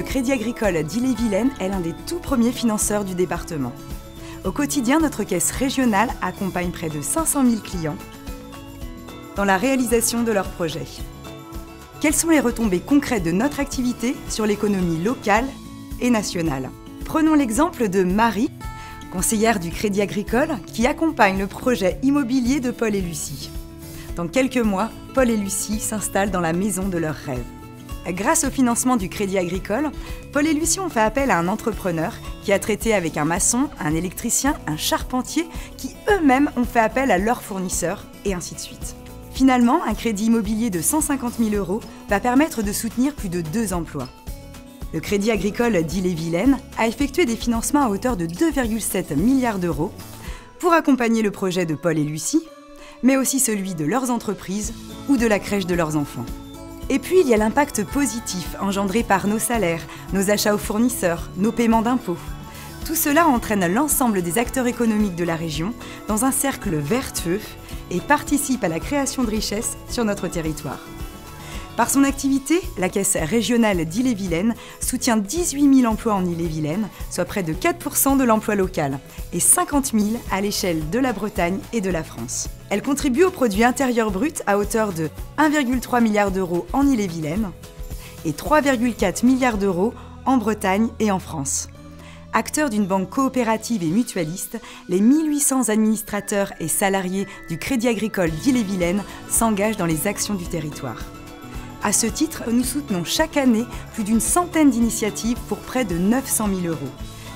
Crédit Agricole d'Ille-et-Vilaine est l'un des tout premiers financeurs du département. Au quotidien, notre caisse régionale accompagne près de 500 000 clients dans la réalisation de leurs projets. Quelles sont les retombées concrètes de notre activité sur l'économie locale et nationale? Prenons l'exemple de Marie, conseillère du Crédit Agricole, qui accompagne le projet immobilier de Paul et Lucie. Dans quelques mois, Paul et Lucie s'installent dans la maison de leurs rêves. Grâce au financement du Crédit Agricole, Paul et Lucie ont fait appel à un entrepreneur qui a traité avec un maçon, un électricien, un charpentier, qui eux-mêmes ont fait appel à leurs fournisseurs, et ainsi de suite. Finalement, un crédit immobilier de 150 000 € va permettre de soutenir plus de 2 emplois. Le Crédit Agricole d'Ille-et-Vilaine a effectué des financements à hauteur de 2,7 milliards d'euros pour accompagner le projet de Paul et Lucie, mais aussi celui de leurs entreprises ou de la crèche de leurs enfants. Et puis, il y a l'impact positif engendré par nos salaires, nos achats aux fournisseurs, nos paiements d'impôts. Tout cela entraîne l'ensemble des acteurs économiques de la région dans un cercle vertueux et participe à la création de richesses sur notre territoire. Par son activité, la Caisse régionale d'Ille-et-Vilaine soutient 18 000 emplois en Ille-et-Vilaine, soit près de 4% de l'emploi local, et 50 000 à l'échelle de la Bretagne et de la France. Elle contribue au produit intérieur brut à hauteur de 1,3 milliard d'euros en Ille-et-Vilaine et 3,4 milliards d'euros en Bretagne et en France. Acteurs d'une banque coopérative et mutualiste, les 1800 administrateurs et salariés du Crédit Agricole d'Ille-et-Vilaine s'engagent dans les actions du territoire. À ce titre, nous soutenons chaque année plus d'une centaine d'initiatives pour près de 900 000 €,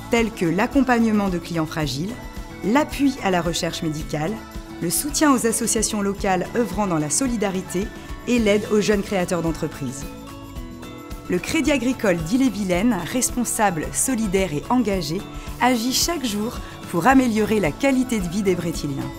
telles que l'accompagnement de clients fragiles, l'appui à la recherche médicale, le soutien aux associations locales œuvrant dans la solidarité et l'aide aux jeunes créateurs d'entreprises. Le Crédit Agricole d'Ille-et-Vilaine, responsable, solidaire et engagé, agit chaque jour pour améliorer la qualité de vie des Brétiliens.